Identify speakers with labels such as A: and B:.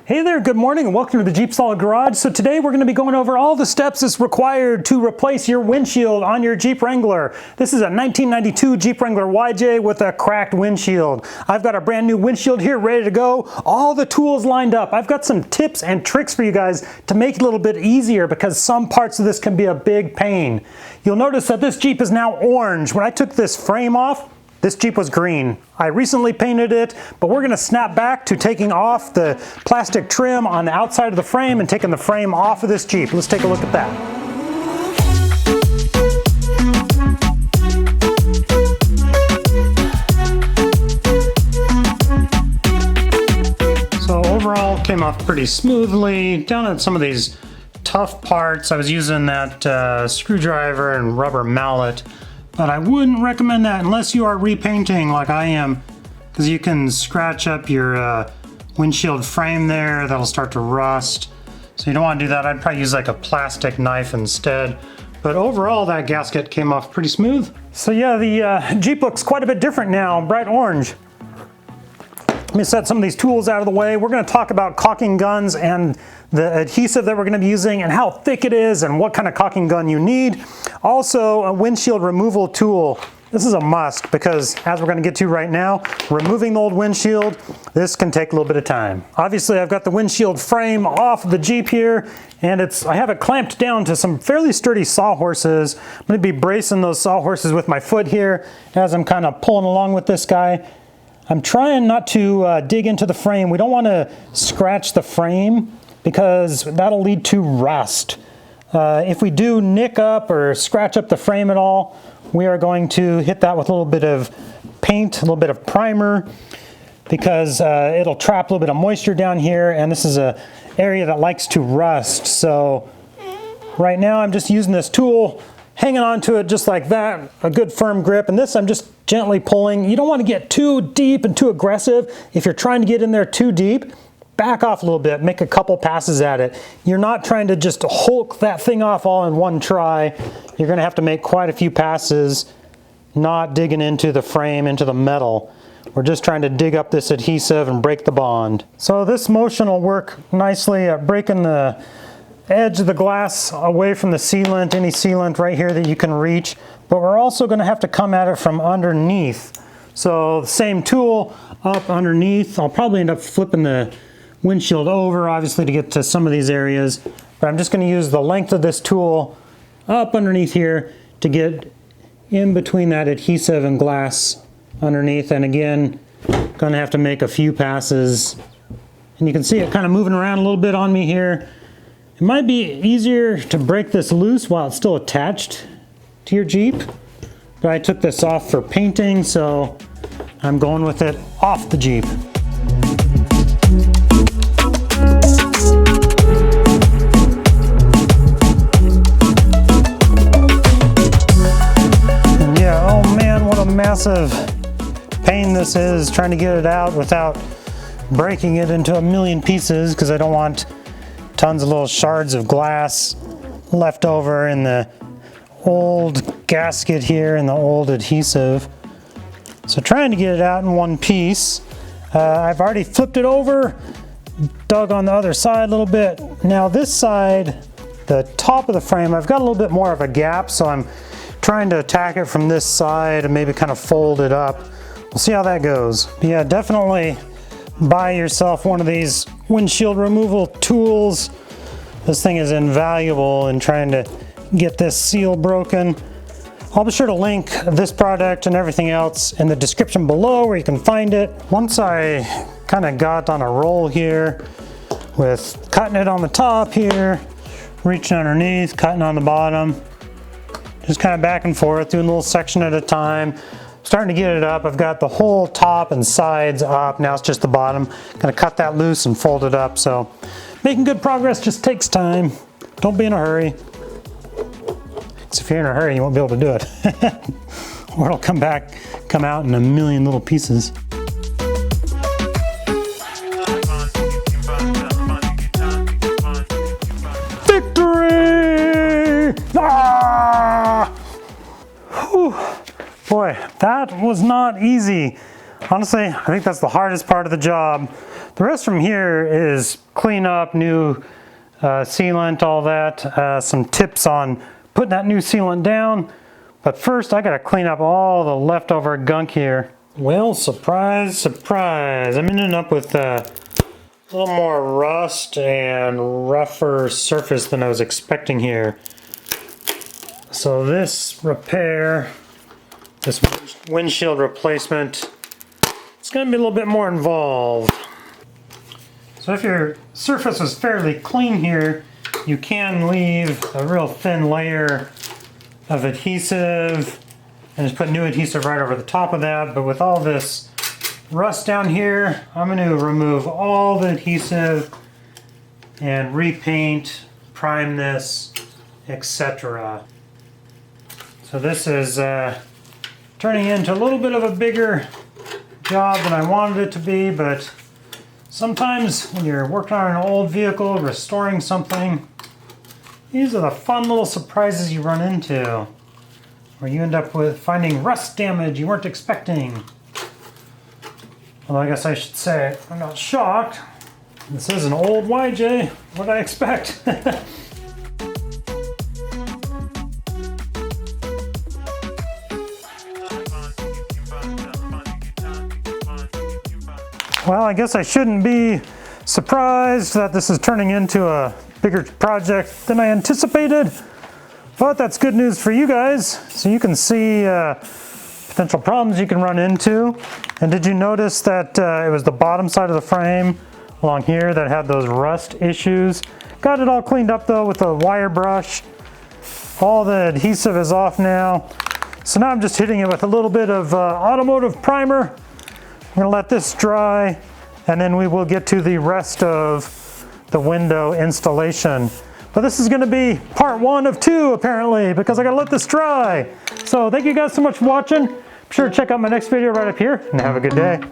A: Hey there, good morning and welcome to the JeepSolid Garage. So today we're going to be going over all the steps that's required to replace your windshield on your Jeep Wrangler. This is a 1992 Jeep Wrangler YJ with a cracked windshield. I've got a brand new windshield here ready to go. All the tools lined up. I've got some tips and tricks for you guys to make it a little bit easier because some parts of this can be a big pain. You'll notice that this Jeep is now orange. When I took this frame off, this Jeep was green. I recently painted it, but we're gonna snap back to taking off the plastic trim on the outside of the frame and taking the frame off of this Jeep. Let's take a look at that. So overall, came off pretty smoothly. Down at some of these tough parts, I was using that screwdriver and rubber mallet. But I wouldn't recommend that unless you are repainting like I am, because you can scratch up your windshield frame there. That'll start to rust. So you don't want to do that. I'd probably use like a plastic knife instead. But overall, that gasket came off pretty smooth. So yeah, the Jeep looks quite a bit different now, bright orange. Let me set some of these tools out of the way. We're going to talk about caulking guns and the adhesive that we're going to be using and how thick it is and what kind of caulking gun you need. Also, a windshield removal tool. This is a must because, as we're going to get to right now, removing the old windshield, this can take a little bit of time. Obviously, I've got the windshield frame off of the Jeep here, and I have it clamped down to some fairly sturdy sawhorses. I'm going to be bracing those sawhorses with my foot here as I'm kind of pulling along with this guy. I'm trying not to dig into the frame. We don't want to scratch the frame because that'll lead to rust. If we do nick up or scratch up the frame at all, we are going to hit that with a little bit of paint, a little bit of primer, because it'll trap a little bit of moisture down here, and this is an area that likes to rust. So right now I'm just using this tool, hanging on to it just like that, a good firm grip, and this I'm just gently pulling. You don't want to get too deep and too aggressive. If you're trying to get in there too deep, back off a little bit, make a couple passes at it. You're not trying to just hulk that thing off all in one try. You're going to have to make quite a few passes, not digging into the frame, into the metal. We're just trying to dig up this adhesive and break the bond. So this motion will work nicely at breaking the edge of the glass away from the sealant, any sealant right here that you can reach. But we're also going to have to come at it from underneath. So the same tool up underneath. I'll probably end up flipping the windshield over, obviously, to get to some of these areas. But I'm just going to use the length of this tool up underneath here to get in between that adhesive and glass underneath. And again, going to have to make a few passes. And you can see it kind of moving around a little bit on me here. It might be easier to break this loose while it's still attached to your Jeep, but I took this off for painting, so I'm going with it off the Jeep. And yeah, oh man, what a massive pain this is, trying to get it out without breaking it into a million pieces, because I don't want tons of little shards of glass left over in the old gasket here and the old adhesive. So trying to get it out in one piece. I've already flipped it over, dug on the other side a little bit. Now this side, the top of the frame, I've got a little bit more of a gap, so I'm trying to attack it from this side and maybe kind of fold it up. We'll see how that goes. But yeah, definitely buy yourself one of these windshield removal tools. This thing is invaluable in trying to get this seal broken. I'll be sure to link this product and everything else in the description below where you can find it. Once I kind of got on a roll here with cutting it on the top here, reaching underneath, cutting on the bottom, just kind of back and forth, doing a little section at a time. Starting to get it up. I've got the whole top and sides up. Now it's just the bottom. Gonna cut that loose and fold it up. So making good progress just takes time. Don't be in a hurry. Because if you're in a hurry, you won't be able to do it. Or it'll come out in a million little pieces. Victory! Ah! Whew. Boy, that was not easy. Honestly, I think that's the hardest part of the job. The rest from here is clean up, new sealant, all that. Some tips on putting that new sealant down. But first, I gotta clean up all the leftover gunk here. Well, surprise, surprise. I'm ending up with a little more rust and rougher surface than I was expecting here. So this repair, this windshield replacement, it's going to be a little bit more involved. So if your surface was fairly clean here, you can leave a real thin layer of adhesive and just put new adhesive right over the top of that. But with all this rust down here, I'm going to remove all the adhesive and repaint, prime this, etc. So this is turning into a little bit of a bigger job than I wanted it to be, but sometimes when you're working on an old vehicle, restoring something, these are the fun little surprises you run into, where you end up with finding rust damage you weren't expecting. Well, I guess I should say I'm not shocked. This is an old YJ. What did I expect? Well, I guess I shouldn't be surprised that this is turning into a bigger project than I anticipated, but that's good news for you guys, so you can see potential problems you can run into. And did you notice that it was the bottom side of the frame along here that had those rust issues? Got it all cleaned up though with a wire brush. All the adhesive is off now. So now I'm just hitting it with a little bit of automotive primer. I'm gonna let this dry, and then we will get to the rest of the window installation. But this is gonna be part 1 of 2 apparently, because I gotta let this dry. So thank you guys so much for watching. Be sure to check out my next video right up here, and have a good day.